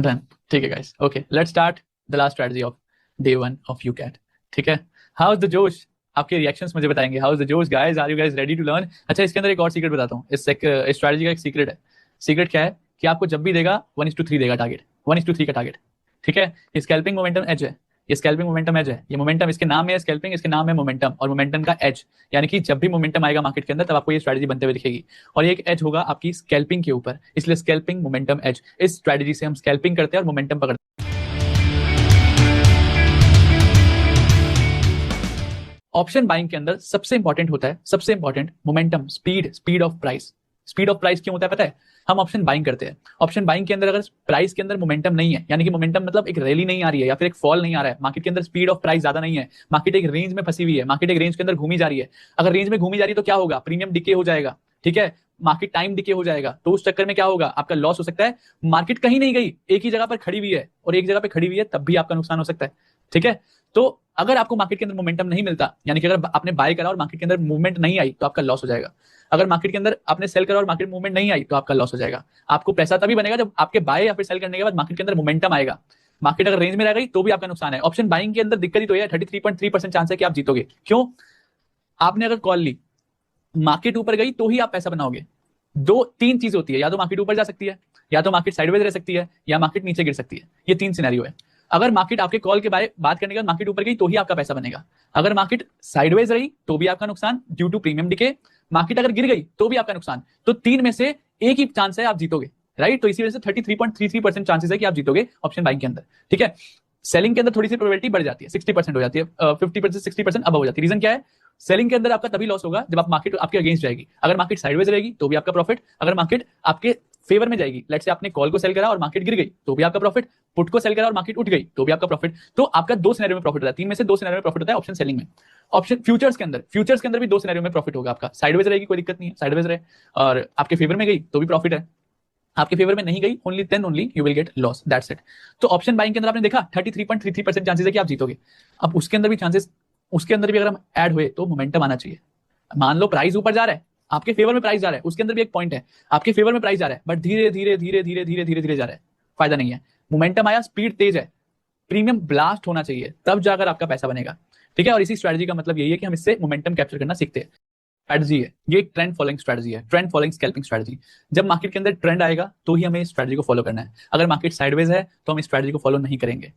Done. ठीक है guys, okay let's start the last strategy of day 1 of you cat. ठीक है, how is the जोश? आपके रिएक्शंस मुझे बताएंगे। हाउ इज द जोश guys? Are you guys ready to learn? अच्छा, इसके अंदर एक और सीक्रेट बताता हूँ। इस स्ट्रेटजी का एक सीक्रेट है। सीक्रेट क्या है कि आपको जब भी देगा 1:3 देगा टारगेट, 1:3 का टारगेट। ठीक है, ये स्कैल्पिंग मोमेंटम एज है, ये स्कैल्पिंग मोमेंटम एज है, ये मोमेंटम इसके नाम में है स्कैल्पिंग, इसके नाम है मोमेंटम और मोमेंटम का एज। यानी कि जब भी मोमेंटम आएगा मार्केट के अंदर तब आपको ये स्ट्रेटजी बनते हुए दिखेगी और ये एक एज होगा आपकी स्कैल्पिंग के ऊपर, इसलिए स्कैल्पिंग मोमेंटम एज। इस स्ट्रेटजी से हम स्कैल्पिंग करते हैं और मोमेंटम पकड़ते हैं। ऑप्शन बाइंग के अंदर सबसे इंपॉर्टेंट होता है, सबसे important momentum, speed, speed of price. Speed of price क्यों होता है पता है? हम ऑप्शन बाइंग करते हैं, ऑप्शन बाइंग के अंदर अगर प्राइस के अंदर मोमेंटम नहीं है, यानी कि मोमेंटम मतलब एक रैली नहीं आ रही है या फिर एक फॉल नहीं आ रहा है, मार्केट के अंदर स्पीड ऑफ प्राइस ज्यादा नहीं है, मार्केट एक रेंज में फंसी हुई है, मार्केट एक रेंज के अंदर घूमी जा रही है। अगर रेंज में घूमी जा रही है तो क्या होगा? प्रीमियम डिके हो जाएगा। ठीक है, मार्केट टाइम डिके हो जाएगा, तो उस चक्कर में क्या होगा? आपका लॉस हो सकता है। मार्केट कहीं नहीं गई, एक ही जगह पर खड़ी हुई है और एक जगह पे खड़ी हुई है तब भी आपका नुकसान हो सकता है। ठीक है, तो अगर आपको मार्केट के अंदर मोमेंटम नहीं मिलता, यानी कि अगर आपने बाय करा और मार्केट के अंदर मूवमेंट नहीं आई तो आपका लॉस हो जाएगा। अगर मार्केट के अंदर आपने सेल करा और मार्केट मूवमेंट नहीं आई तो आपका लॉस हो जाएगा। आपको पैसा तभी बनेगा जब आपके बाय या फिर सेल करने के बाद मार्केट के अंदर मोमेंटम आएगा। मार्केट अगर रेंज में रह गई तो भी आपका नुकसान है। ऑप्शन बाइंग के अंदर दिक्कत ही तो है, 33.3% चांस है कि आप जीतोगे। क्यों? आपने अगर कॉल ली, मार्केट ऊपर गई तो ही आप पैसा बनाओगे। दो तीन चीज होती है, या तो मार्केट ऊपर जा सकती है, या तो मार्केट साइडवेज रह सकती है, या मार्केट नीचे गिर सकती है। ये तीन सिनेरियो है। अगर मार्केट आपके कॉल के बारे बात करने के बाद मार्केट ऊपर गई तो ही आपका पैसा बनेगा। अगर मार्केट साइडवेज रही तो भी आपका नुकसान due to premium decay. Market अगर गिर गई तो भी आपका नुकसान। तो तीन में से एक ही चांस है आप जीतोगे, राइट? तो इसी वजह से 33.33% चांसेस है कि आप जीतोगे ऑप्शन बाइंग के अंदर। ठीक है, सेलिंग के अंदर थोड़ी सी प्रोबेबिलिटी बढ़ जाती है, 60% हो जाती है, 50% 60% अब हो जाती है। रीजन क्या है? सेलिंग के अंदर आपका तभी लॉस होगा जब आप मार्केट आपके अगेंस्ट जाएगी। अगर मार्केट साइडवेज रहेगी तो भी आपका प्रॉफिट, अगर मार्केट आपके फेवर में जाएगी, लेट्स से आपने कॉल को सेल करा और मार्केट गिर गई तो भी आपका प्रॉफिट, पुट को सेल करा और मार्केट उठ गई तो भी आपका प्रॉफिट। तो आपका दो सिनेरियो में प्रॉफिट होता है, तीन में से दो सिनेरियो में प्रॉफिट होता है ऑप्शन सेलिंग में। ऑप्शन फ्यूचर्स के अंदर, फ्यूचर्स के अंदर भी दो सिनेरियो में प्रॉफिट होगा आपका। साइडवेज रहेगी कोई दिक्कत नहीं है, साइडवेज रहे और आपके फेवर में गई तो भी प्रॉफिट है, आपके फेवर में नहीं गई only then only you will get loss, that's it. तो ऑप्शन बाइंग के अंदर आपने देखा 33.33% चांसेस है कि आप जीतोगे। अब उसके अंदर भी चांसेस, उसके अंदर भी अगर हम ऐड हुए तो मोमेंटम आना चाहिए। मान लो प्राइस ऊपर जा रहा है, आपके फेवर में प्राइस जा रहा है, उसके अंदर भी एक पॉइंट है, आपके फेवर में प्राइस जा रहा है बट धीरे धीरे धीरे धीरे धीरे धीरे धीरे जा रहा है, फायदा नहीं है। मोमेंटम आया, स्पीड तेज है, प्रीमियम ब्लास्ट होना चाहिए, तब जाकर आपका पैसा बनेगा। ठीक है, और इसी स्ट्रेटजी का मतलब यही है कि हम इससे मोमेंटम कैप्चर करना सीखते हैं। स्ट्रेटजी है ये, एक ट्रेंड फॉलोइंग स्ट्रेटजी है, ट्रेंड फॉलोइंग स्कैल्पिंग स्ट्रेटजी। जब मार्केट के अंदर ट्रेंड आएगा तो ही हमें इस स्ट्रेटजी को फॉलो करना है। अगर मार्केट साइडवेज है तो हम इस स्ट्रेटजी को फॉलो नहीं करेंगे।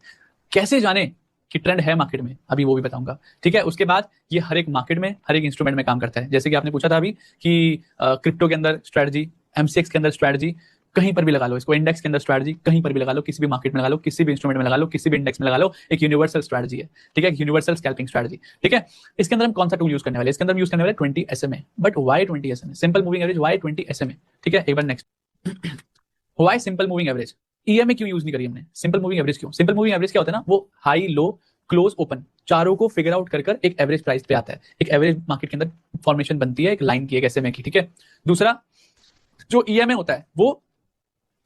कैसे जाने कि ट्रेंड है मार्केट में, अभी वो भी बताऊंगा। ठीक है, उसके बाद ये हर एक मार्केट में हर एक इंस्ट्रूमेंट में काम करता है। जैसे कि आपने पूछा था अभी कि क्रिप्टो के अंदर स्ट्रेटजी, एमसीएक्स के अंदर स्ट्रेटजी, कहीं पर भी लगा लो इसको, इंडेक्स के अंदर स्ट्रेटजी कहीं पर भी लगा लो, किसी भी मार्केट में लगा लो, किसी भी इंस्ट्रूमेंट में लगा लो, किसी भी इंडेक्स में लगा लो, एक यूनिवर्सल स्ट्रेटजी है। ठीक है, यूनिवर्सल स्कैल्पिंग स्ट्रेटजी। ठीक है, इसके अंदर हम कौन सा टूल यूज करने वाले? इसके अंदर हम यूज करने वाले 20 SMA। But why 20 SMA? Simple moving average, why 20 SMA? ठीक है, एक बार next. Why simple moving average? EMA क्यों यूज नहीं करी हमने? सिंपल मूविंग एवरेज क्यों? सिंपल मूविंग एवरेज क्या होता है ना, वो हाई लो क्लोज ओपन चारों को फिगर आउट कर कर एक एवरेज प्राइस पे आता है, एक एवरेज मार्केट के अंदर फॉर्मेशन बनती है एक लाइन की, एक एसएमए की। ठीक है, दूसरा जो ईएमए होता है वो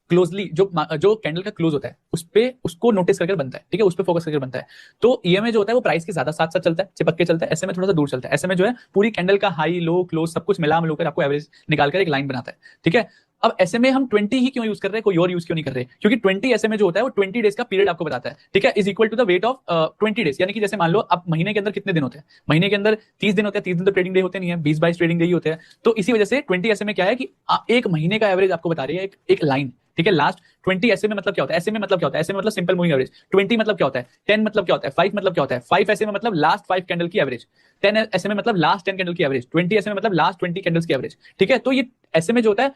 क्लोजली जो कैंडल का क्लोज होता है उस पे उसको नोटिस करके बनता है। ठीक है, उस पे फोकस करके बनता है। तो ईएमए जो होता है वो प्राइस के ज्यादा साथ साथ चलता है, चिपक के चलता है। एसएमए थोड़ा सा दूर चलता है। एसएमए जो है पूरी कैंडल का हाई लो क्लोज सब कुछ मिला मिलकर आपको एवरेज निकालकर एक लाइन बनाता है। ठीक है, अब एसएमए हम 20 ही क्यों यूज कर रहे हैं, कोई और यूज क्यों नहीं कर रहे? क्योंकि 20 एसएमए जो होता है वो 20 डेज का पीरियड आपको बताता है। ठीक है, is equal to the weight of 20 days. यानी कि जैसे मान लो आप महीने के अंदर कितने दिन होते हैं, महीने के अंदर 30 दिन होते हैं, 30 दिन तो ट्रेडिंग डे होते नहीं है, 20-22 ट्रेडिंग डे ही होते हैं। तो इसी वजह से 20 एसएमए क्या है कि एक महीने का एवरेज आपको बता रही है एक लाइन। ठीक है, लास्ट 20 एसएमए मतलब क्या होता है? एसएमए मतलब क्या होता है? एसएमए मतलब सिंपल मूविंग एवरेज। 20 मतलब क्या होता है? 10 मतलब क्या होता है? 5 मतलब क्या होता है? 5 एसएमए मतलब लास्ट 5 कैंडल की एवरेज। 10 एसएमए मतलब लास्ट 10 कैंडल की एवरेज। 20 एसएमए मतलब लास्ट 20 कैंडल्स की एवरेज। ठीक है, तो ये एसएमए जो होता है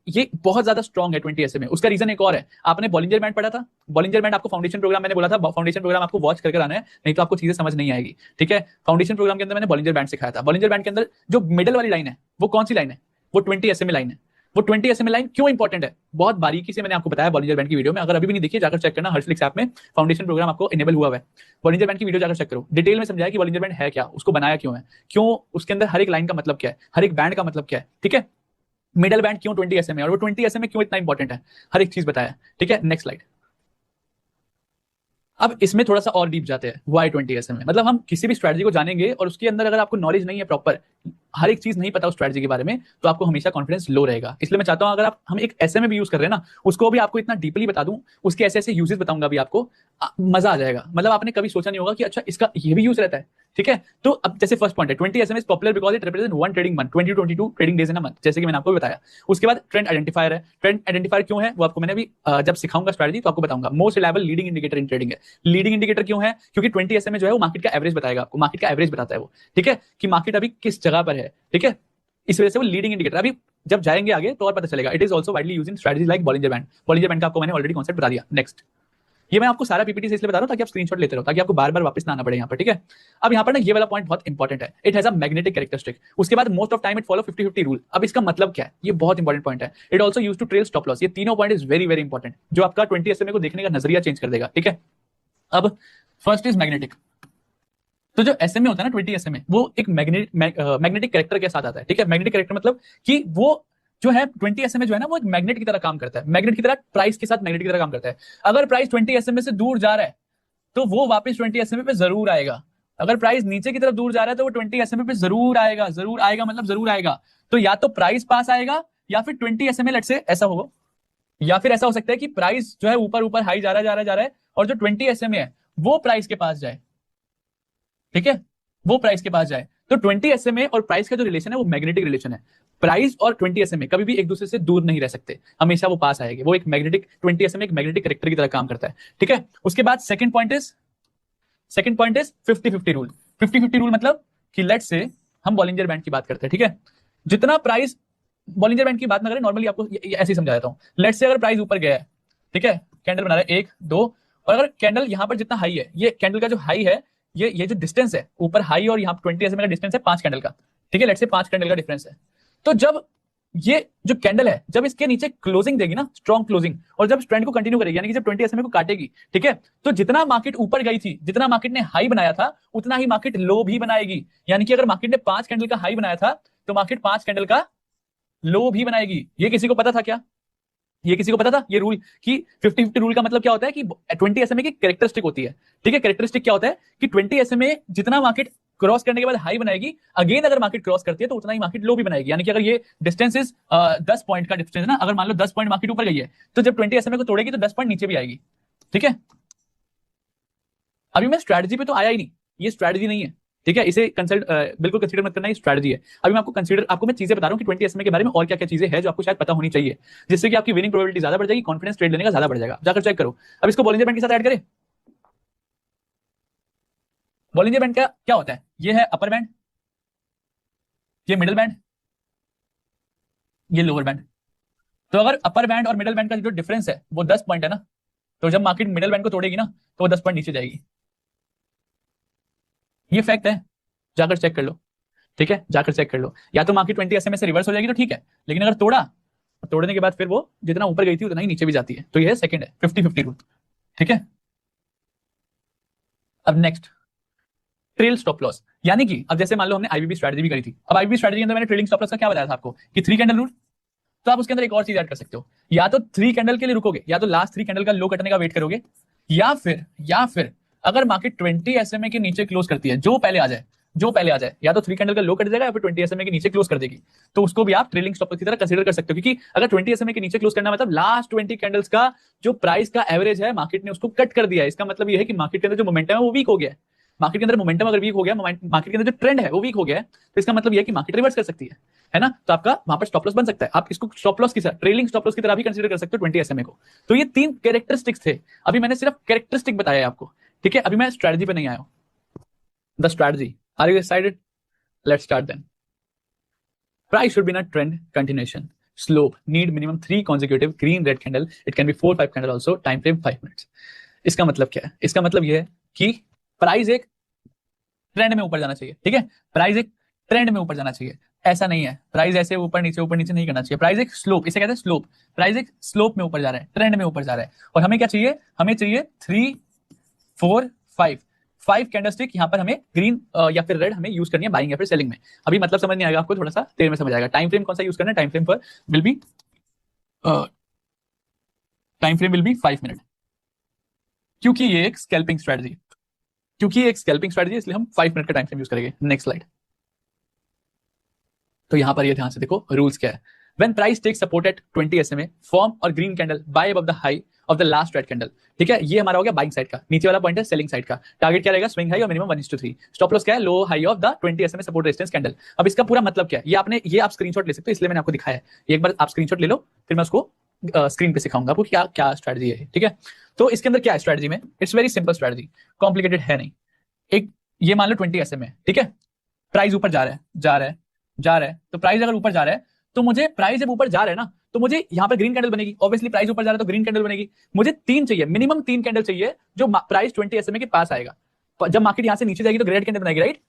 ये बहुत ज्यादा स्ट्रॉन्ग है 20 एसएमए। उसका रीजन एक और है, आपने बॉलिंजर बैंड पढ़ा था? बॉलिंजर बैंड आपको फाउंडेशन प्रोग्राम, मैंने बोला था फाउंडेशन प्रोग्राम आपको वॉच करके आना है, नहीं तो आपको चीजें समझ नहीं आएगी। ठीक है, फाउंडेशन प्रोग्राम के अंदर मैंने बॉलिंजर बैंड सिखाया था। बॉलिंजर बैंड के अंदर जो मिडल वाली लाइन है वो कौन सी लाइन है? वो 20 एसएमए लाइन है। वो 20 एसएमए लाइन क्यों इंपॉर्टेंट है बहुत बारीकी से मैंने आपको बताया बॉलिंजर बैंड की वीडियो में। अगर अभी भी नहीं देखिए जाकर चेक करना, हर्षफ्लिक्स ऐप में फाउंडेशन प्रोग्राम आपको इनेबल हुआ है। बॉलिंजर बैंड की वीडियो जाकर चेक करो, डिटेल में समझाया कि बॉलिंजर बैंड है क्या, उसको बनाया क्यों है, क्यों उसके अंदर हर एक लाइन का मतलब क्या है, हर एक बैंड का मतलब क्या है। ठीक है, मिडल बैंड क्यों 20 एसएमए और वो 20 एसएमए क्यों इतना इंपॉर्टेंट है, हर एक चीज बताया। ठीक है, नेक्स्ट स्लाइड। अब इसमें थोड़ा सा और डीप जाते हैं वाई 20 में। मतलब हम किसी भी स्ट्रैटेजी को जानेंगे और उसके अंदर अगर आपको नॉलेज नहीं है प्रॉपर, हर एक चीज नहीं पता उस स्ट्रैटेजी के बारे में, तो आपको हमेशा कॉन्फिडेंस लो रहेगा। इसलिए मैं चाहता हूं अगर आप हम एक एसएमए भी यूज कर रहे हैं ना, उसको भी आपको इतना डीपली बता दूं, उसके ऐसे ऐसे यूजेस बताऊंगा भी आपको, मजा आ जाएगा। मतलब आपने कभी सोचा नहीं होगा कि अच्छा इसका ये भी यूज रहता है। ठीक है, तो अब जैसे फर्स्ट पॉइंट है 20 is popular because it represent one trading month, 20 to 22 trading days in a month, जैसे कि मैंने आपको बताया। उसके बाद ट्रेंड आइडेंटिफायर है। ट्रेंड आइडेंटिफायर क्यों है वो आपको मैंने अभी जब सिखाऊंगा स्ट्रैटेजी तो आपको बताऊंगा। Most reliable leading indicator in trading है। लीडिंग इंडिकेटर क्यों है? क्योंकि 20 जो है वो मार्केट का एवरेज बताएगा आपको, मार्केट का एवरेज बताता है वो। ठीक है, कि मार्केट अभी किस जगह पर है। ठीक है, इस वजह से वो लीडिंग इंडिकेटर। अभी जब जाएंगे आगे तो और पता चलेगा। It is also widely used in strategy like Bollinger band. Bollinger band का आपको मैंने ऑलरेडी कॉन्सेप्ट बता दिया। नेक्स्ट, ये मैं आपको सारा पीपीटी से इसलिए बता रहा हूं ताकि आप स्क्रीनशॉट लेते रहो, ताकि आपको बार बार वापस ना आना पड़े यहाँ पर। ठीक है, अब यहाँ पर ना ये वाला पॉइंट बहुत इंपॉर्टेंट है। It has a magnetic characteristic. उसके बाद most of time it follow 50-50 rule. अब इसका मतलब क्या है? ये बहुत इंपॉर्टेंट पॉइंट है। It also use to trail stop loss. ये तीनों point is very very important, जो आपका 20 को देखने का नजरिया चेंज कर देगा। ठीक है, अब फर्स्ट इज मैग्नेटिक। तो जो एसएमए होता है ना 20 वो एक मैग्नेटिक कैरेक्टर के साथ आता है। ठीक है, मैग्नेटिक कैरेक्टर मतलब कि वो जो है 20 जो है ना वो एक मैग्नेट की तरह काम करता है। मैग्नेट की तरह प्राइस के साथ मैग्नेट की तरह काम करता है। अगर प्राइस 20 से दूर जा रहा है तो वो वापस 20 पे जरूर आएगा। अगर प्राइस नीचे की तरफ दूर जा रहा है तो वो 20 पे जरूर आएगा। जरूर आएगा मतलब जरूर आएगा। तो या तो प्राइस पास आएगा या फिर 20 लेट से ऐसा होगा, या फिर ऐसा हो सकता है कि प्राइस जो है ऊपर ऊपर हाई जा रहा है जा रहा है जा रहा है और जो 20 है वो प्राइस के पास जाए। ठीक है, वो प्राइस के पास जाए। तो 20 और प्राइस का जो रिलेशन है वो मैग्नेटिक रिलेशन है। प्राइस और 20 कभी भी एक दूसरे से दूर नहीं रह सकते, हमेशा वो पास आएंगे। वो एक मैग्नेटिक 20 एक मैग्नेटिक कैरेक्टर की तरह काम करता है। ठीक है, उसके बाद second point is 50-50 rule. 50-50 rule मतलब कि लेट से हम बॉलिंजर बैंड की बात करते हैं। ठीक है, जितना प्राइस, बॉलिंजर बैंड की बात ना करें, नॉर्मली आपको ऐसे ही समझा देता हूं। लेट से अगर प्राइस ऊपर गया है, ठीक है, कैंडल बना रहा है 1 2, और अगर कैंडल यहां पर जितना हाई है, ये कैंडल का जो हाई है, ये जो डिस्टेंस है ऊपर हाई और यहाँ 20 का डिस्टेंस है 5 कैंडल का। ठीक है, लेट से 5 कैंडल का डिफरेंस है। तो जब ये जो कैंडल है जब इसके नीचे क्लोजिंग देगी ना, स्ट्रॉन्ग क्लोजिंग, और जब ट्रेंड को कंटिन्यू करेगी, यानी कि जब 20 को काटेगी, ठीक है, तो जितना मार्केट ऊपर गई थी, जितना मार्केट ने हाई बनाया था, उतना ही मार्केट लो भी बनाएगी। यानी कि अगर मार्केट ने 5 कैंडल का हाई बनाया था तो मार्केट 5 कैंडल का लो भी बनाएगी। ये किसी को पता था क्या? ये किसी को पता था ये रूल कि 50-50 रूल का मतलब क्या होता है कि 20 की कैरेक्टरिस्टिक होती है। ठीक है, कैरेक्टरिस्टिक क्या होता है कि 20 जितना मार्केट क्रॉस करने के बाद हाई बनाएगी, अगेन अगर मार्केट क्रॉस करती है तो उतना ही मार्केट लो भी बनाएगी। यानी कि अगर ये डिस्टेंस इज 10 पॉइंट का डिस्टेंस है ना, अगर मान लो 10 पॉइंट मार्केट ऊपर गई है तो जब 20 को तोड़ेगी तो 10 पॉइंट नीचे भी आएगी। ठीक है, अभी मैं स्ट्रैटेजी पे तो आया ही नहीं, ये स्ट्रैटेजी नहीं है। ठीक है, इसे बिल्कुल कंसीडर मत करना, ये स्ट्रैटेजी है। अभी मैं आपको मैं चीजें बता रहा हूँ कि 20 के बारे में और क्या क्या चीजें हैं जो आपको शायद पता होनी चाहिए, जिससे कि आपकी विनिंग प्रोबेबिलिटी ज्यादा बढ़ जाएगी, कॉन्फिडेंस ट्रेड लेने का ज्यादा बढ़ जाएगा। जाकर चेक करो। अब इसको बॉलिंजर बैंड के साथ ऐड करें। बॉलिंजर बैंड का क्या होता है? ये है अपर बैंड, ये मिडिल बैंड, ये लोअर बैंड। तो अगर अपर बैंड और मिडिल बैंड का जो डिफरेंस है वो 10 पॉइंट है ना, तो जब मार्केट मिडिल बैंड को तोड़ेगी ना तो वो 10 पॉइंट नीचे जाएगी। ये फैक्ट है, जाकर चेक कर लो। ठीक है, जाकर चेक कर लो। या तो मार्केट 20 से रिवर्स हो जाएगी तो ठीक है, लेकिन अगर तोड़ा, तोड़ने के बाद फिर वो जितना ऊपर गई थी उतना ही नीचे भी जाती है। तो ये सेकंड है 50-50 रूल। ठीक है, अब नेक्स्ट ट्रेल स्टॉप लॉस। यानी कि अब जैसे मान लो हमने आईबीबी स्ट्रैटेजी भी करी थी। अब आईबीबी स्ट्रैटेजी के अंदर मैंने ट्रेलिंग स्टॉप लॉस का क्या बताया था आपको कि 3 कैंडल रूल। तो आप उसके अंदर एक और चीज ऐड कर सकते हो, या तो 3 कैंडल के लिए रुकोगे, या तो लास्ट 3 कैंडल का लो कटने का वेट करोगे, या फिर अगर मार्केट 20 के नीचे क्लोज करती है, जो पहले आ जाए, जो पहले आ जाए, या तो 3 कैंडल का लो कट देगा या फिर 20 के नीचे क्लोज कर देगी, तो उसको भी आप ट्रेलिंग स्टॉप की तरह कंसीडर कर सकते हो। क्योंकि अगर 20 के नीचे क्लोज करना मतलब लास्ट 20 कैंडल्स का जो प्राइस का एवरेज है मार्केट ने उसको कट कर दिया है। इसका मतलब ये है कि मार्केट के अंदर जो मोमेंटम है वो वीक हो गया है। मार्केट के अंदर मोमेंटम अगर वीक हो गया, मार्केट के अंदर जो ट्रेंड है वो वीक हो गया है, तो इसका मतलब ये है कि मार्केट रिवर्स कर सकती है ना। तो आपका वहां पर स्टॉप लॉस बन सकता है। आप इसको स्टॉप लॉस की तरह, ट्रेलिंग स्टॉप लॉस की तरह भी कंसीडर कर सकते हो 20 को। तो ये 3 कैरेक्टरिस्टिक्स थे। अभी मैंने सिर्फ कैरेक्टरिस्टिक बताया है आपको। ठीक है, अभी मैं स्ट्रैटेजी पे नहीं आया हूं। The strategy, are you excited? Let's start then. Price should be in a trend continuation. Slope need minimum 3 consecutive green red candle. It can be 4-5 candle also. Time frame 5 minutes. इसका मतलब क्या है? इसका मतलब यह है कि प्राइस एक ट्रेंड में ऊपर जाना चाहिए। ठीक है, प्राइस एक ट्रेंड में ऊपर जाना चाहिए। ऐसा नहीं है प्राइस ऐसे ऊपर नीचे नहीं करना चाहिए। प्राइस एक स्लोप, इसे कहते हैं स्लोप। प्राइस एक स्लोप में ऊपर जा रहा है, ट्रेंड में ऊपर जा रहा है। और हमें क्या चाहिए? हमें चाहिए 3 4 5 कैंडलस्टिक। यहाँ पर हमें ग्रीन या फिर रेड हमें यूज करनी है बाइंग या फिर सेलिंग में। अभी मतलब समझ नहीं आएगा आपको, थोड़ा सा देर में समझ आएगा। टाइम फ्रेम कौन सा यूज करना है? टाइम फ्रेम पर विल बी 5 मिनट। क्योंकि ये एक स्कैल्पिंग स्ट्रेटजी, क्योंकि ये एक स्कैल्पिंग स्ट्रेटजी, इसलिए हम 5 मिनट का टाइम फ्रेम यूज करेंगे। Next slide. तो यहां पर ये ध्यान से देखो रूल्स क्या है। When price takes support at 20 SMA, form और green candle buy above the high of the last red candle। ठीक है, ये हमारा हो गया बाइंग साइड का। नीचे वाला पॉइंट है सेलिंग साइड का। टारगेट क्या रहेगा? स्विंग हाई और मिनिमम 1:3। स्टॉप लॉस क्या है? Low high of the 20 SMA support resistance candle. अब इसका पूरा मतलब क्या है? ये आप स्क्रीनशॉट ले सकते हो, इसलिए मैंने आपको दिखाया है। एक बार आप स्क्रीनशॉट ले लो, फिर मैं उसको स्क्रीन पे सिखाऊंगा आपको क्या क्या स्ट्रेटजी है। ठीक है, तो इसके अंदर क्या है स्ट्रेटजी में? It's very simple strategy, complicated है नहीं। एक ये मान लो 20 SMA है, ठीक है, प्राइस ऊपर जा रहा है, जा रहा है, जा रहा है। तो प्राइस अगर ऊपर जा रहा है तो मुझे, प्राइस जब ऊपर जा रहा है ना, तो मुझे यहाँ पर ग्रीन कैंडल बनेगी। ऑब्वियसली प्राइस ऊपर जा रहा है तो ग्रीन कैंडल बनेगी। मुझे 3 चाहिए, मिनिमम 3 कैंडल चाहिए जो प्राइस 20 SMA के पास आएगा। जब मार्केट यहाँ से नीचे जाएगी तो रेड कैंडल बनाएगी, राइट।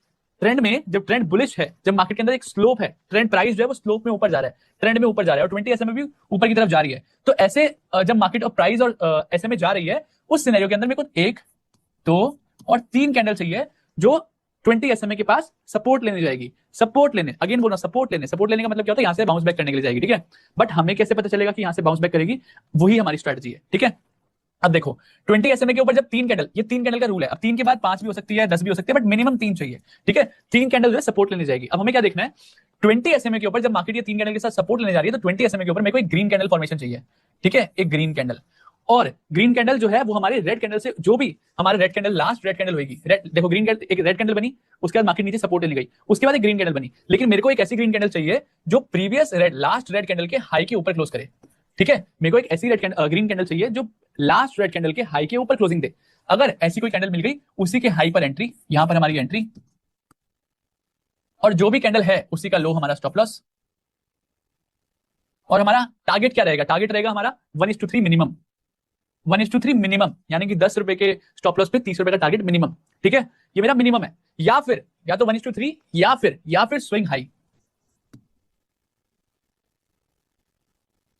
ट्रेंड में जब ट्रेंड बुलिश है, जब मार्केट के अंदर एक स्लोप है, ट्रेंड प्राइस जो है वो स्लोप में ऊपर जा रहा है, ट्रेंड में ऊपर जा रहा है, और 20 SMA भी ऊपर की तरफ जा रही है। तो ऐसे जब मार्केट और प्राइस और SMA जा रही है, उस सिनेरियो के अंदर मेरे को 1, 2 और 3 कैंडल चाहिए जो 20 SMA के पास सपोर्ट लेने जाएगी। सपोर्ट लेने, अगेन बोलना सपोर्ट लेने। सपोर्ट लेने का मतलब क्या होता है? यहाँ से बाउंस बैक करने के लिए जाएगी, ठीक है। बट हमें कैसे पता चलेगा कि यहाँ से बाउंस बैक करेगी? वही हमारी स्ट्रेटजी है, ठीक है। अब देखो 20 SMA के ऊपर जब 3 कैंडल, ये 3 कैंडल का रूल है। अब 3 के बाद 5 भी हो सकती है, 10 भी हो सकती है, बट मिनिमम 3 चाहिए, ठीक है। 3 कैंडल जो है सपोर्ट लेने जाएगी। अब हमें क्या देखना है? 20 SMA के ऊपर जब मार्केट ये 3 कैंडल के साथ सपोर्ट लेने जा रही है, तो 20 SMA के ऊपर मेरे को एक ग्रीन कैंडल फॉर्मेशन चाहिए, ठीक है, एक ग्रीन कैंडल। और ग्रीन कैंडल जो है वो हमारे रेड कैंडल से, जो भी हमारे red candle, last red candle होगी, देखो ग्रीन कैंडल, एक रेड कैंडल बनी, उसके बाद मार्केट नीचे सपोर्ट लेने गई, उसके बाद एक ग्रीन कैंडल बनी। लेकिन मेरे को एक ऐसी ग्रीन कैंडल चाहिए जो प्रीवियस लास्ट रेड कैंडल के हाई के ऊपर क्लोज करे, ठीक है। मेरे को एक ऐसी ग्रीन कैंडल चाहिए जो लास्ट रेड कैंडल के हाई के ऊपर क्लोजिंग दे। अगर ऐसी कोई कैंडल मिल गई, उसी के हाई पर एंट्री, यहां पर हमारी एंट्री, और जो भी कैंडल है उसी का लो हमारा स्टॉप लॉस। और हमारा टारगेट क्या रहेगा? टारगेट रहेगा हमारा 1:3 मिनिमम, 1:3 मिनिमम, यानी कि 10 रुपए के स्टॉप लॉस पे 30 रुपए का टारगेट मिनिमम, ठीक है। ये मेरा मिनिमम है। या फिर या तो 1:3 या फिर स्विंग हाई।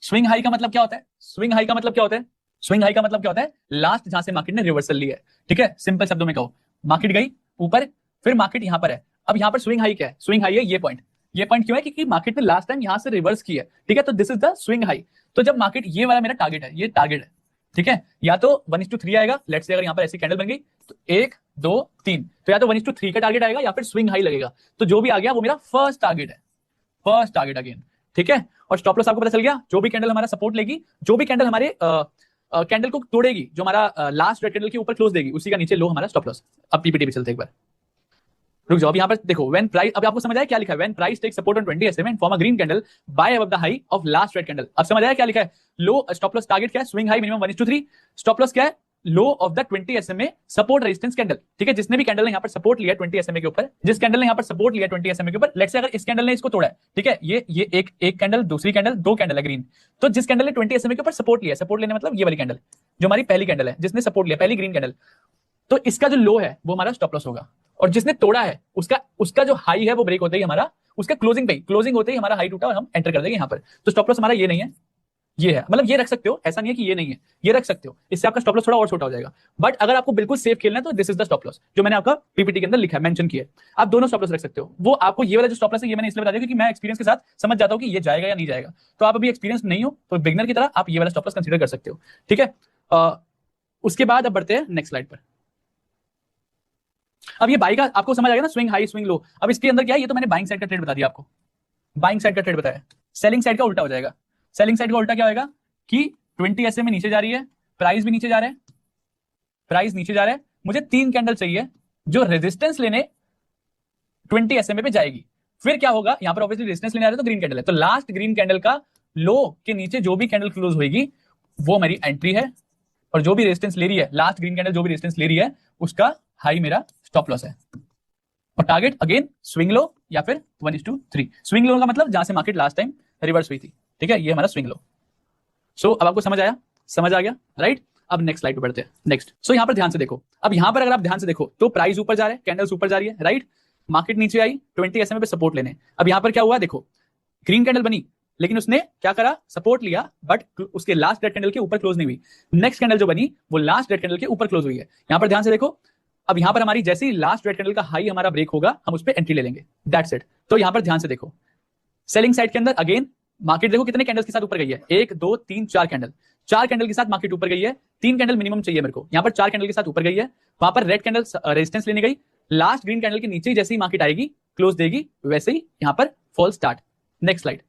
स्विंग हाई का मतलब क्या होता है? स्विंग हाई का मतलब क्या होता है? स्विंग हाई का मतलब क्या होता है? लास्ट जहां से मार्केट ने रिवर्सल ली है, ठीक है। सिंपल शब्दों में कहो, मार्केट गई ऊपर, फिर मार्केट यहां पर है। अब यहां पर स्विंग हाई क्या है? स्विंग हाई है ये पॉइंट। ये पॉइंट क्यों है? क्योंकि मार्केट ने लास्ट टाइम यहां से रिवर्स की है, ठीक है। तो this is the swing high. तो जब मार्केट, ये वाला मेरा टारगेट है, ये टारगेट है, ठीक है। या तो 1:3 आएगा, लेट्स से अगर यहां पर ऐसी कैंडल बन गई तो 1, 2, 3, तो या तो 1:3 का टारगेट आएगा या फिर स्विंग हाई लगेगा। तो जो भी आ गया वो मेरा फर्स्ट टारगेट है, फर्स्ट टारगेट अगेन, ठीक है। और स्टॉप लॉस आपको पता चल गया, जो भी कैंडल हमारा सपोर्ट लेगी, जो भी कैंडल हमारे कैंडल को तोड़ेगी, जो हमारा लास्ट रेड कैंडल के ऊपर क्लोज देगी, उसी का नीचे लो हमारा स्टॉप लॉस। अब पीपीटी पे चलते एक बार, रुक जाओ। अब यहाँ पर देखो, व्हेन प्राइस, अब आपको समझ आया क्या लिखा है? When price take support on 20 SMA and form a green candle buy above the high of last red candle. अब समझ आया क्या लिखा है? लो स्टॉप लॉस टारगेट क्या है? Swing high minimum 1:3। Stop loss क्या है? Low of the 20 SMA support resistance candle, ठीक है। जिसने भी कैंडल ने यहाँ पर सपोर्ट लिया 20 SMA के ऊपर, जिस कैंडल ने यहाँ पर सपोर्ट लिया 20 SMA के ऊपर, लेट्स से अगर इस कैंडल ने इसको तोड़ा है, ठीक है, ये एक कैंडल, दूसरी कैंडल, 2 कैंडल है ग्रीन। तो जिस कैंडल ने 20 SMA के ऊपर सपोर्ट लिया, सपोर्ट लेने मतलब ये वाली कैंडल जो हमारी पहली कैंडल है, जिसने सपोर्ट लिया, पहली ग्रीन कैंडल, तो इसका जो लो है वो हमारा स्टॉप लॉस होगा। और जिसने तोड़ा है उसका जो हाई है वो ब्रेक होते ही हमारा, उसका क्लोजिंग होते ही हमारा हाई टूटा और हम एंटर कर देंगे यहाँ पर। तो स्टॉप लॉस हमारा ये नहीं है, ये है। मतलब ये रख सकते हो, ऐसा नहीं है कि ये नहीं है, ये रख सकते हो। इससे आपका स्टॉप लॉस थोड़ा और छोटा हो जाएगा। बट अगर आपको बिल्कुल सेफ खेलना है तो this is the stop loss, जो मैंने आपका पीपीटी के अंदर लिखा है, मेंशन किया है। आप दोनों स्टॉप लॉस रख सकते हो। वो आपको ये वाला जो स्टॉप लॉस है ये मैंने इसलिए बता दिया क्योंकि मैं एक्सपीरियंस के साथ समझ जाता हूँ कि ये जाएगा या नहीं जाएगा। तो आप अभी एक्सपीरियंस नहीं हो तो बिगनर की तरह आप ये वाला स्टॉप लॉस कंसीडर कर सकते हो, ठीक है। उसके बाद अब बढ़ते हैं नेक्स्ट स्लाइड पर। अब ये बाई का आपको समझ आ गया ना, स्विंग हाई स्विंग लो। अब इसके अंदर क्या है? ये तो मैंने बाइंग साइड का ट्रेड बता दिया आपको, बाइंग साइड का ट्रेड बताया। सेलिंग साइड का उल्टा हो जाएगा। सेलिंग साइड का उल्टा क्या होगा कि 20 SMA नीचे जा रही है, प्राइस भी नीचे जा रहा है, प्राइस नीचे जा रहा है, मुझे 3 कैंडल चाहिए जो रेजिस्टेंस लेने 20 SMA पे जाएगी। फिर क्या होगा? यहां पर ऑब्वियसली रेजिस्टेंस लेने आ रहे तो ग्रीन कैंडल है, तो लास्ट ग्रीन कैंडल का लो के नीचे जो भी कैंडल क्लोज होगी वो मेरी एंट्री है, और जो भी रेजिस्टेंस ले रही है, लास्ट ग्रीन कैंडल जो भी रेजिस्टेंस ले रही है, उसका हाई मेरा स्टॉप लॉस है। और टारगेट अगेन स्विंग लो या फिर 1:3। स्विंग लो का मतलब जहां से मार्केट लास्ट टाइम रिवर्स हुई थी, ठीक है, ये हमारा स्विंग लो। सो अब आपको समझ आया? समझ आ गया, राइट। अब नेक्स्ट स्लाइड पे बढ़ते हैं। नेक्स्ट, सो यहां पर ध्यान से देखो। अब यहां पर अगर आप ध्यान से देखो तो प्राइस ऊपर जा रहा है, कैंडल्स ऊपर जा रही है, राइट। मार्केट नीचे आई 20 SMA पे सपोर्ट लेने। अब यहां पर क्या हुआ? देखो ग्रीन कैंडल बनी, लेकिन उसने क्या करा? सपोर्ट लिया, बट उसके लास्ट रेड कैंडल के ऊपर क्लोज नहीं हुई। नेक्स्ट कैंडल जो बनी वो लास्ट रेड कैंडल के ऊपर क्लोज हुई है। यहां पर ध्यान से देखो। अब यहां पर हमारी जैसी लास्ट रेड कैंडल का हाई हमारा ब्रेक होगा, हम उस पर एंट्री ले लेंगे, दैट्स इट। तो यहां पर ध्यान से देखो, सेलिंग साइड के अंदर अगेन मार्केट देखो कितने कैंडल्स के साथ ऊपर गई है, 1, 2, 3, 4 कैंडल। 4 कैंडल के साथ मार्केट ऊपर गई है, 3 कैंडल मिनिमम चाहिए मेरे को, यहाँ पर 4 कैंडल के साथ ऊपर गई है, वहां पर रेड कैंडल रेजिस्टेंस लेने गई, लास्ट ग्रीन कैंडल के नीचे ही जैसे ही मार्केट आएगी क्लोज देगी वैसे ही यहाँ पर फॉल स्टार्ट। Next slide.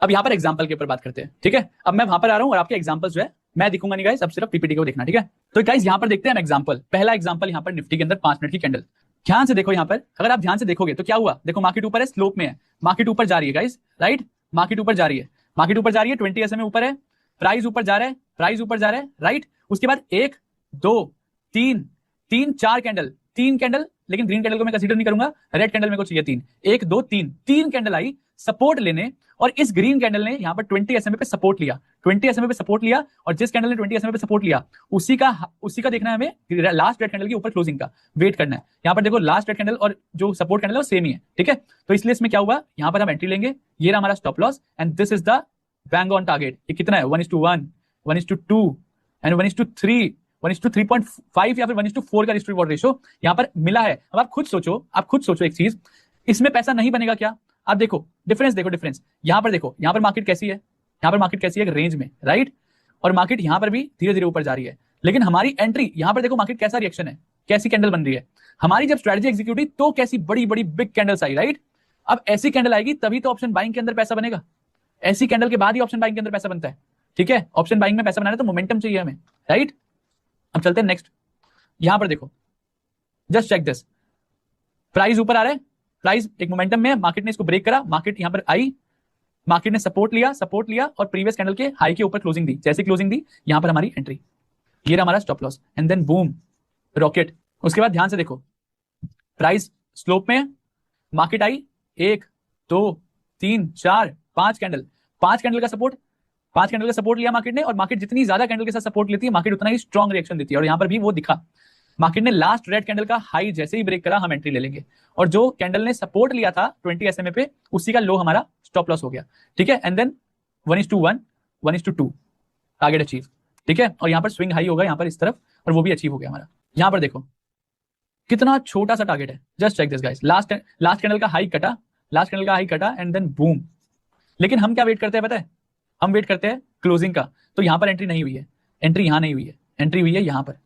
अब यहाँ पर एग्जांपल के ऊपर बात करते हैं, ठीक है। अब मैं वहां पर आ रहा हूं और आपके एग्जांपल जो है मैं दिखूंगा नहीं गाइस, अब सिर्फ पीपीटी को देखना, ठीक है। तो गाइस यहाँ पर देखते हैं हम एग्जांपल। पहला एग्जांपल यहाँ पर निफ्टी के अंदर 5 मिनट की कैंडल, ध्यान से देखो। यहाँ पर अगर आप ध्यान से देखोगे तो क्या हुआ, देखो मार्केट ऊपर है, स्लोप में है, मार्केट ऊपर जा रही है गाइस, राइट, मार्केट ऊपर जा रही है, मार्केट ऊपर जा रही है, 20 SMA ऊपर है, प्राइस ऊपर जा रहा है, प्राइस ऊपर जा रहा है, राइट। उसके बाद 1 2 3 4 कैंडल, 3 कैंडल, लेकिन ग्रीन कैंडल को मैं कंसीडर नहीं करूंगा, रेड कैंडल मेरे को चाहिए 3, 1 2 3 कैंडल आई सपोर्ट लेने, और इस ग्रीन कैंडल ने यहाँ पर 20 SMA पे सपोर्ट लिया, 20 SMA पे सपोर्ट लिया, और जिस कैंडल ने 20 SMA पे सपोर्ट लिया उसी का देखना है हमें, लास्ट रेड कैंडल के ऊपर क्लोजिंग का वेट करना है। यहाँ पर देखो लास्ट रेड कैंडल और जो सपोर्ट कैंडल है वो सेम ही है, ठीक है। तो इसलिए इसमें क्या हुआ, यहाँ पर हम एंट्री लेंगे, ये रहा हमारा stop loss, and this is the bang on target. ये कितना है, 1:1, 1:2 एंड 1:3, 1:3.5 या फिर 1:4 का रिस्क रिवॉर्ड रेशो यहाँ पर मिला है। अब आप खुद सोचो एक चीज, इसमें पैसा नहीं बनेगा क्या? आप देखो डिफरेंस, देखो डिफरेंस यहाँ पर, देखो यहाँ पर मार्केट कैसी है, यहाँ पर मार्केट कैसी है, रेंज में, राइट, और मार्केट यहाँ पर भी धीरे धीरे ऊपर जा रही है, लेकिन हमारी एंट्री यहाँ पर देखो मार्केट कैसा रिएक्शन है, कैसी कैंडल बन रही है हमारी। जब स्ट्रेटजी एग्जीक्यूट हुई तो कैसी बड़ी बड़ी बिग कैंडल्स आई, राइट। अब ऐसी कैंडल आएगी तभी तो ऑप्शन बाइंग के अंदर पैसा बनेगा, ऐसी कैंडल के बाद ही ऑप्शन बाइंग के अंदर पैसा बनता है, ठीक है। ऑप्शन बाइंग में पैसा बनाना तो मोमेंटम चाहिए हमें, राइट। अब चलते हैं नेक्स्ट। यहां पर देखो, जस्ट चेक दिस, प्राइस ऊपर आ रहा है, प्राइस एक मोमेंटम में, मार्केट ने इसको ब्रेक करा, मार्केट यहां पर आई, मार्केट ने सपोर्ट लिया और प्रीवियस कैंडल के हाई के ऊपर क्लोजिंग दी, जैसे क्लोजिंग दी यहां पर हमारी एंट्री, ये रहा हमारा stop loss, and then boom rocket. उसके बाद ध्यान से देखो, प्राइस स्लोप में, मार्केट आई, 1 2 3 4 5 कैंडल, 5 कैंडल का सपोर्ट, 5 कैंडल का सपोर्ट लिया मार्केट ने, और मार्केट जितनी ज्यादा कैंडल के साथ सपोर्ट लेती है मार्केट उतना ही स्ट्रॉन्ग रिएक्शन देती है, और यहां पर भी वो दिखा, मार्केट ने लास्ट रेड कैंडल का हाई जैसे ही ब्रेक करा हम एंट्री ले लेंगे, और जो कैंडल ने सपोर्ट लिया था 20 SMA पे उसी का लो हमारा स्टॉप लॉस हो गया, ठीक है। एंड देन 1:1, 1:2 टारगेट अचीव, ठीक है। और यहाँ पर स्विंग हाई होगा यहाँ पर इस तरफ, और वो भी अचीव हो गया हमारा। यहाँ पर देखो कितना छोटा सा टारगेट है, just check this guys, last candle का हाई कटा, लास्ट कैंडल का हाई कटा, एंड देन बूम। लेकिन हम क्या वेट करते हैं पता है, हम वेट करते हैं क्लोजिंग का। तो यहां पर एंट्री नहीं हुई है, एंट्री यहां नहीं हुई है, एंट्री हुई है यहां पर,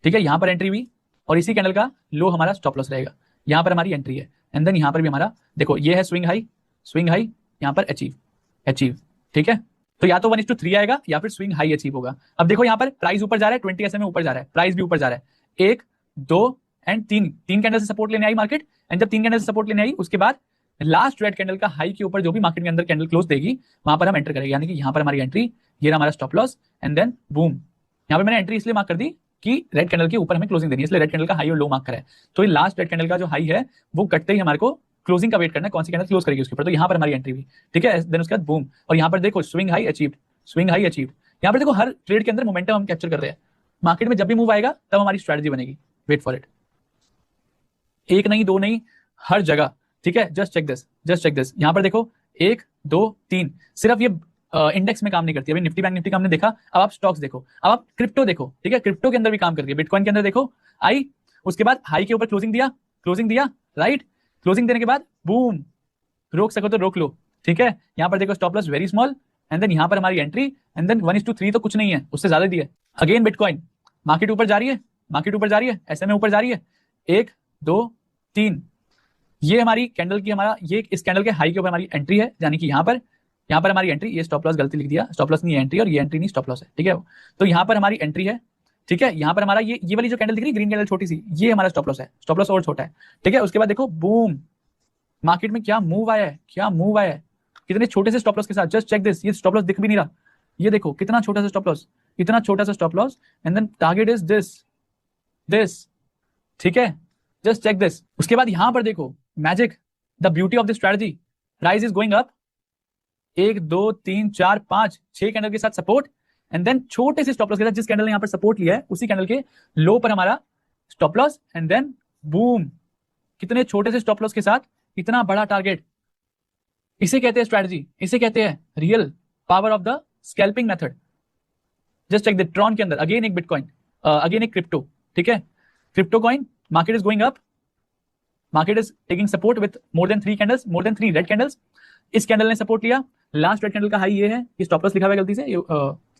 ठीक है। यहां पर एंट्री हुई और इसी कैंडल का लो हमारा स्टॉप लॉस रहेगा, यहां पर हमारी एंट्री है, एंड देन यहां पर भी हमारा देखो ये है स्विंग हाई यहां पर अचीव, ठीक है। तो या तो 1:3 आएगा या फिर स्विंग हाई अचीव होगा। अब देखो यहां पर प्राइस ऊपर जा रहा है, 20 SMA ऊपर जा रहा है, प्राइस भी ऊपर जा रहा है, 1 2 एंड 3 कैंडल से सपोर्ट लेने आई मार्केट, एंड जब 3 कैंडल से सपोर्ट लेने आई उसके बाद लास्ट रेड कैंडल का हाई के ऊपर जो भी मार्केट के अंदर कैंडल क्लोज देगी वहां पर हम एंटर करेंगे, यानी कि यहां पर हमारी एंट्री, ये रहा हमारा stop loss, and then boom. यहां पर मैंने एंट्री इसलिए मार्क कर दी कि रेड कैंडल के ऊपर हमें क्लोजिंग देनी है, इसलिए रेड कैंडल का हाई और लो मार्क करा है। तो ये लास्ट रेड कैंडल का जो हाई है वो कटते ही हमारे को क्लोजिंग का वेट करना है, कौन सी कैंडल क्लोज करेगी उसके ऊपर, तो यहां पर हमारी एंट्री हुई, ठीक है। देन उसके बाद बूम, और यहां पर देखो स्विंग हाई अचीव्ड, यहां पर देखो हर ट्रेड के अंदर मोमेंटम हम कैप्चर कर रहे हैं, मार्केट में जब भी मूव आएगा तब हमारी स्ट्रेटजी बनेगी, वेट फॉर इट, एक नहीं दो नहीं, हर जगह, ठीक है। जस्ट चेक दिस, यहां पर देखो 1 2 3, सिर्फ ये इंडेक्स में काम नहीं करती, अभी निफ्टी बैंक निफ्टी का हमने देखा, अब आप स्टॉक्स देखो, अब आप क्रिप्टो देखो, ठीक है, क्रिप्टो के अंदर भी काम करती है, बिटकॉइन के अंदर देखो आई, उसके बाद हाई के ऊपर क्लोजिंग दिया, राइट, क्लोजिंग देने के बाद बूम, रोक सको तो रोक लो, ठीक है। यहां पर देखो stop loss very small, and then यहां पर हमारी एंट्री, एंड देन 1:3 तो कुछ नहीं है, उससे ज्यादा दिया। अगेन बिटकॉइन, मार्केट ऊपर जा रही है, SMA ऊपर जा रही है, 1 2 3, ये हमारी कैंडल की, हमारा ये इस कैंडल के हाई के ऊपर हमारी एंट्री है, यानी कि यहां पर हमारी एंट्री, ये स्टॉप लॉस गलती लिख दिया, स्टॉप लॉस नहीं है एंट्री, और ये एंट्री नहीं स्टॉप लॉस है, ठीक है। तो यहां पर हमारी एंट्री है, ठीक है। यहां पर हमारा ये वाली जो कैंडल दिख रही है ग्रीन कैंडल छोटी सी, ये हमारा स्टॉप लॉस है, स्टॉप लॉस और छोटा है, ठीक है। उसके बाद देखो बूम, मार्केट में क्या मूव आया है, कितने छोटे से स्टॉप लॉस के साथ, जस्ट चेक दिस, ये स्टॉप लॉस दिख भी नहीं रहा, ये देखो कितना छोटा सा स्टॉप लॉस, इतना छोटा सा stop loss, and then target is this, ठीक है। Just check this. उसके बाद यहां पर देखो magic, the beauty of the strategy, price is going up, 1 2 3 4 5 6 candle के साथ सपोर्ट, एंड देन छोटे से स्टॉप लॉस के साथ, जिस कैंडल ने यहां पर सपोर्ट लिया है उसी कैंडल के लो पर हमारा stop loss, and then boom, कितने छोटे से स्टॉप लॉस के साथ इतना बड़ा टारगेट। इसे कहते हैं स्ट्रेटजी, इसे कहते हैं real power of the scalping method. Just check the Tron के अंदर अगेन एक बिटकॉइन, अगेन एक क्रिप्टो, ठीक है, crypto coin, market is going up, market is taking support with more than 3 candles, more than 3 red candles, इस candle ने support लिया, last red candle का हाई ये है, ये स्टॉप लॉस लिखा हुआ है गलती से,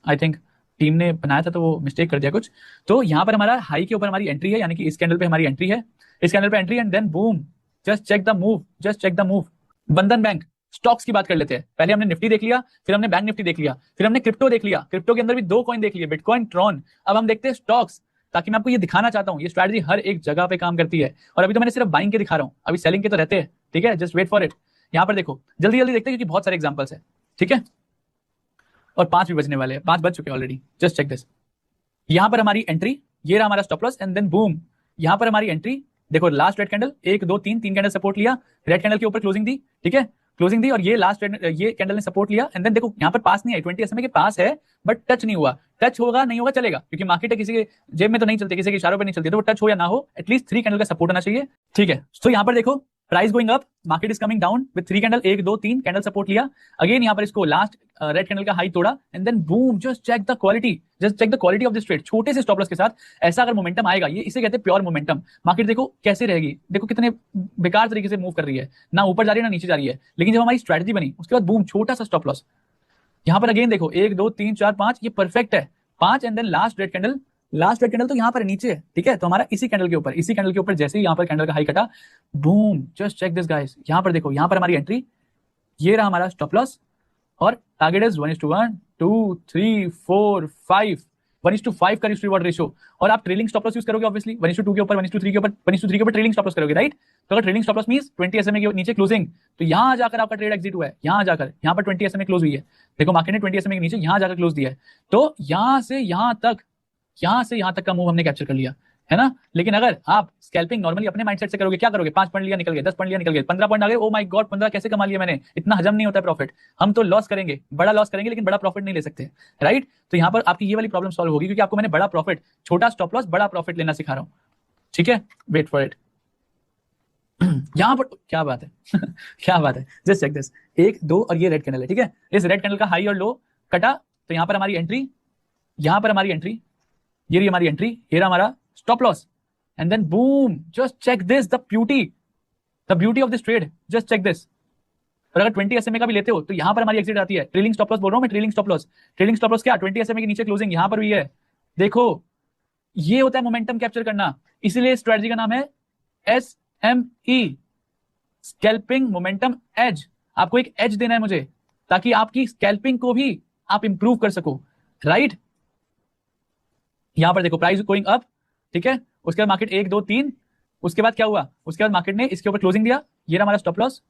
आई थिंक टीम ने बनाया था तो वो मिस्टेक कर दिया कुछ। तो यहाँ पर हमारा हाई के ऊपर हमारी एंट्री है, यानी कि इस कैंडल पे हमारी एंट्री है, इस कैंडल पे entry, and then boom, just check the move, just check the move. Bandhan bank stocks की बात कर लेते हैं। पहले हमने निफ्टी देख लिया, फिर हमने बैंक निफ्टी देख लिया, फिर हमने क्रिप्टो देख लिया, क्रिप्टो के अंदर भी 2 कॉइन देख लिए, बिटकॉइन, ट्रॉन। अब हम देखते हैं स्टॉक्स, ताकि मैं आपको ये दिखाना चाहता हूँ ये स्ट्रैटेजी हर एक जगह पे काम करती है। और अभी तो मैंने सिर्फ बाइंग के दिखा रहा हूँ, अभी सेलिंग के तो रहते हैं, ठीक है, जस्ट वेट फॉर इट। यहाँ पर देखो, जल्दी जल्दी देखते हैं क्योंकि बहुत सारे एग्जांपल्स है, ठीक है। और 5 भी बजने वाले हैं, 5 बज चुके हैं ऑलरेडी, जस्ट चेक दिस। यहाँ पर हमारी एंट्री, ये रहा हमारा stop loss, and then boom, यहाँ पर हमारी एंट्री। देखो last red candle 1 2 3 3 candle support लिया, रेड कैंडल के ऊपर क्लोजिंग दी, ठीक है, क्लोजिंग दी, और ये लास्ट ये कैंडल ने सपोर्ट लिया, एंड देन देखो यहाँ पर पास नहीं है, 20 SMA के पास है, बट टच नहीं हुआ। टच होगा नहीं होगा चलेगा, क्योंकि मार्केट है, किसी के जेब में तो नहीं चलती, किसी के इशारों पे नहीं चलती, तो वो टच हो या ना हो, एटलीस्ट 3 कैंडल का सपोर्ट होना चाहिए, ठीक है। तो यहाँ पर देखो price going up, market is coming down with 3 candle, 1 2 3 candle support लिया, अगेन यहाँ पर इसको लास्ट रेड कैंडल का हाई तोड़ा, and then boom, just check the quality, just check the quality of this trade. छोटे से स्टॉप लॉस के साथ ऐसा अगर मोमेंटम आएगा, ये इसे कहते हैं प्योर मोमेंटम। मार्केट देखो कैसे रहेगी, देखो कितने बेकार तरीके से मूव कर रही है, ना ऊपर जा रही है ना नीचे जा रही है, लेकिन जब हमारी स्ट्रेटजी बनी उसके बाद बूम, छोटा सा स्टॉप लॉस। यहाँ पर अगेन देखो 1 2 3 4 5, ये परफेक्ट है 5, and then last red candle, last red candle तो यहाँ पर नीचे है, ठीक है। तो हमारा इसी कैंडल के ऊपर, इसी कैंडल के ऊपर जैसे ही यहाँ पर कैंडल का हाई कटा, boom, just check this guys. यहाँ पर देखो, यहाँ पर हमारी एंट्री, ये रहा हमारा स्टॉप लॉस, और टारगेट इज 1:1 2 3 4 5, 1:5 का रिस्क रिवॉर्ड रेशियो। और आप ट्रेलिंग स्टॉप लॉस यूज करोगे ऑब्वियसली, 1:2 के ऊपर, 1:3 के ऊपर, 1:3 के ऊपर ट्रेलिंग स्टॉप लॉस करोगे, राइट। तो अगर trailing stop loss means 20 SMA के नीचे क्लोजिंग, तो यहाँ जाकर आपका ट्रेड एग्जिट हुआ है, यहाँ जाकर, यहाँ पर 20 SMA क्लोज हुई है, देखो मार्केट ने 20 SMA के नीचे यहाँ जाकर क्लोज दिया है, तो यहाँ से यहाँ तक, यहाँ से यहाँ तक का मूव हमने कैप्चर कर लिया, है ना। लेकिन अगर आप स्कैल्पिंग नॉर्मली अपने माइंडसेट से करोगे, क्या करोगे, 5 पॉइंट लिया निकल गए, 10 पॉइंट लिया निकल गए, 15 पॉइंट आ गए, ओ माय गॉड 15 कैसे कमा लिया मैंने, इतना हजम नहीं होता है प्रॉफिट। हम तो लॉस करेंगे, बड़ा लॉस करेंगे, लेकिन बड़ा प्रॉफिट नहीं ले सकते, राइट। तो यहाँ पर आपकी ये वाली प्रॉब्लम सॉल्व होगी, क्योंकि आपको मैंने बड़ा प्रॉफिट, छोटा स्टॉप लॉस, बड़ा प्रॉफिट लेना सिखा रहा हूँ, ठीक है। Wait for it. यहाँ पर क्या बात है क्या बात है, जस्ट चेक दिस, 1 2 और ये रेड कैंडल है, ठीक है। इस रेड कैंडल का हाई और लो कटा, तो यहाँ पर हमारी एंट्री, यहाँ पर हमारी एंट्री, ये रही हमारी एंट्री, ये रहा हमारा stop loss, and then boom, just check this, the beauty of this trade, just check this. और अगर 20 SMA का भी लेते हो तो यहाँ पर हमारी एग्जिट आती है, ट्रेलिंग स्टॉप लॉस बोल रहा हूँ मैं, trailing stop loss, trailing stop loss क्या, 20 SMA के नीचे क्लोजिंग, यहाँ पर भी है, देखो ये होता है मोमेंटम कैप्चर करना, इसीलिए स्ट्रेटजी का नाम है SME, स्कैल्पिंग मोमेंटम एज। आपको एक एज देना है मुझे, ताकि आपकी स्कैल्पिंग को भी आप इंप्रूव कर सको, राइट। यहां पर देखो प्राइस गोइंग अप, ठीक है, उसके बाद मार्केट 1 2 3, उसके बाद क्या हुआ, उसके बाद मार्केट ने इसके ऊपर क्लोजिंग दिया, ये रहा हमारा स्टॉप लॉस,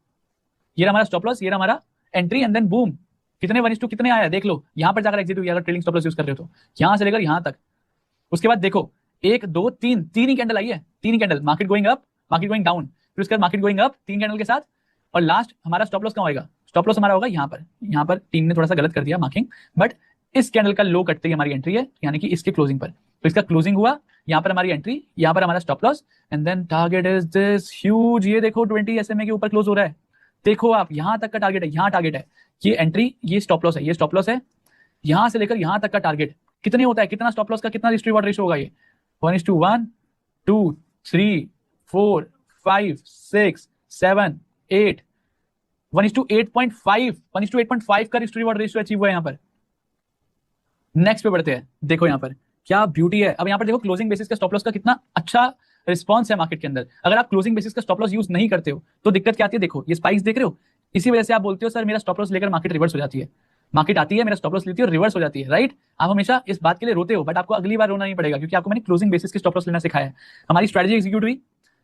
ये रहा हमारा स्टॉप लॉस, ये रहा हमारा एंट्री, एंड देन बूम, कितने 1:2 कितने आया देख लो, यहां पर जाकर एग्जिट हुई अगर ट्रेलिंग स्टॉप लॉस यूज कर रहे हो तो, यहां से लेकर यहां तक। उसके बाद देखो 1 2 3, 3 ही कैंडल आई है, 3 ही candle, market going up, market going down, फिर उसके बाद मार्केट गोइंग अप 3 कैंडल के साथ, और लास्ट हमारा स्टॉप लॉस कहां होगा, स्टॉप लॉस हमारा होगा यहाँ पर। यहाँ पर टीम ने थोड़ा सा गलत कर दिया मार्किंग, बट इस कैंडल का लो कटते ही हमारी एंट्री है, यानी कि इसके क्लोजिंग पर, तो इसका क्लोजिंग हुआ, यहाँ पर हमारी एंट्री, यहाँ पर हमारा stop loss, and then target is this huge, ये देखो 20 SMA के ऊपर क्लोज हो रहा है, देखो आप यहाँ तक का टारगेट है, यहाँ टारगेट है, ये एंट्री, ये स्टॉप लॉस है, ये स्टॉप लॉस है, यहाँ से लेकर यहाँ तक का टारगेट कितने होता है, कितना स्टॉप लॉस का कितना रिस्क रिवॉर्ड रेशियो होगा, ये 1:1 2 3 4 5 6 7 8, 1:8.5, 1:8.5 का रिस्क रिवॉर्ड रेशियो अचीव हुआ है यहाँ पर। नेक्स्ट पे बढ़ते हैं, देखो यहाँ पर क्या ब्यूटी है। अब यहाँ पर देखो क्लोजिंग बेसिस का स्टॉप लॉस का कितना अच्छा रिस्पॉन्स है मार्केट के अंदर। अगर आप क्लोजिंग बेसिस का स्टॉप लॉस यूज नहीं करते हो तो दिक्कत क्या आती है, देखो ये स्पाइक्स देख रहे हो, इसी वजह से आप बोलते हो सर मेरा स्टॉप लॉस लेकर मार्केट रिवर्स हो जाती है, मार्केट आती है मेरा स्टॉप लॉस लेती है और रिवर्स हो जाती है, राइट। आप हमेशा इस बात के लिए रोते हो, बट आपको अगली बार रोना नहीं पड़ेगा, क्योंकि आपको मैंने क्लोजिंग बेसिस के स्टॉप लॉस लेना सिखाया है। हमारी स्ट्रेटजी एग्जीक्यूट हुई,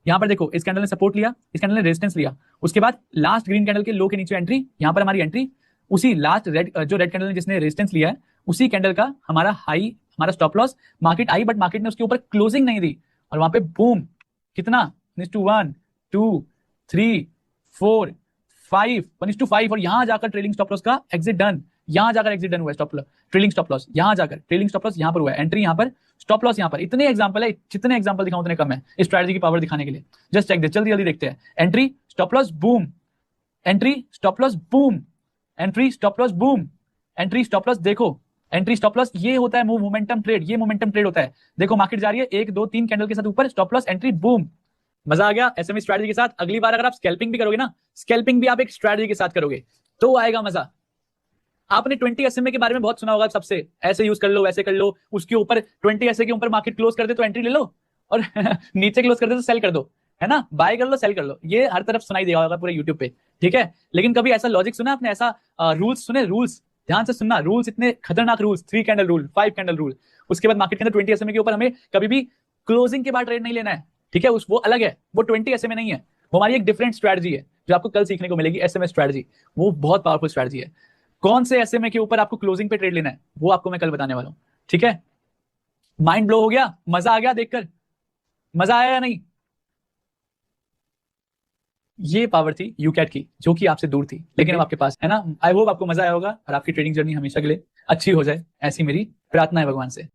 यहाँ पर देखो इस कैंडल ने सपोर्ट लिया, इस कैंडल ने रेजिस्टेंस लिया, उसके बाद लास्ट ग्रीन कैंडल के लो के नीचे एंट्री, यहाँ पर हमारी एंट्री, उसी लास्ट रेड जो रेड कैंडल ने जिसने रेजिस्टेंस लिया है उसी कैंडल का हमारा हाई, हमारा stop loss. Market I but market ने उसके ऊपर क्लोजिंग नहीं दी, और वहां पे बूम, कितना 1:1 2 3 4 5, 1:5, और यहां जाकर ट्रेलिंग स्टॉप लॉस का एग्जिट डन, यहां जाकर एग्जिट डन हुआ, stop loss trailing stop loss यहां जाकर, ट्रेलिंग स्टॉप लॉस यहां पर हुआ है, एंट्री यहां पर, स्टॉप लॉस यहां पर। इतने एग्जांपल है, जितने एग्जांपल दिखाऊं उतने कम है इस स्ट्रेटजी की पावर दिखाने के लिए। जस्ट चेक दिस, जल्दी जल्दी देखते हैं, entry stop loss boom, entry stop loss boom, entry stop loss boom, entry stop loss, देखो एंट्री स्टॉप लॉस, ये होता है मोमेंटम ट्रेड, ये मोमेंटम ट्रेड होता है। देखो मार्केट जा रही है 1 2 3 कैंडल के साथ ऊपर, स्टॉप लॉस एंट्री बूम। मजा आ गया एसएमई स्ट्रेटजी के साथ। अगली बार अगर आप स्कैल्पिंग भी करोगे ना, स्कैल्पिंग भी आप एक स्ट्रेटजी के साथ करोगे तो आएगा मजा। आपने 20 SMA के बारे में बहुत सुना होगा सबसे, ऐसे यूज कर लो वैसे कर लो, उसके ऊपर 20 ऐसे के ऊपर मार्केट क्लोज कर दे तो एंट्री ले लो, और नीचे क्लोज कर दे तो सेल कर दो, है ना, बाय कर लो सेल कर लो, ये हर तरफ सुनाई देगा होगा पूरे यूट्यूब पे, ठीक है। लेकिन कभी ऐसा लॉजिक सुना आपने, ऐसा रूल्स सुने, रूल्स ध्यान से सुनना, रूल्स इतने खतरनाक rules, 3 candle rule, 5 candle rule, उसके बाद मार्केट के अंदर 20 SMA के ऊपर हमें कभी भी क्लोजिंग के बाद ट्रेड नहीं लेना है, ठीक है, उस वो अलग है, वो 20 SMA नहीं है, वो हमारी एक डिफरेंट स्ट्रेटजी है जो आपको कल सीखने को मिलेगी, SMA स्ट्रेटजी, वो बहुत पावरफुल स्ट्रेटजी है। कौन से SMA के ऊपर आपको क्लोजिंग पे ट्रेड लेना है वो आपको मैं कल बताने वाला हूं, ठीक है। माइंड ब्लो हो गया, मजा आ गया देखकर, मजा आया या नहीं? ये पावर थी यूकैट की जो कि आपसे दूर थी लेकिन अब आपके पास है ना। आई होप आपको मजा आया होगा और आपकी ट्रेडिंग जर्नी हमेशा के लिए अच्छी हो जाए, ऐसी मेरी प्रार्थना है भगवान से।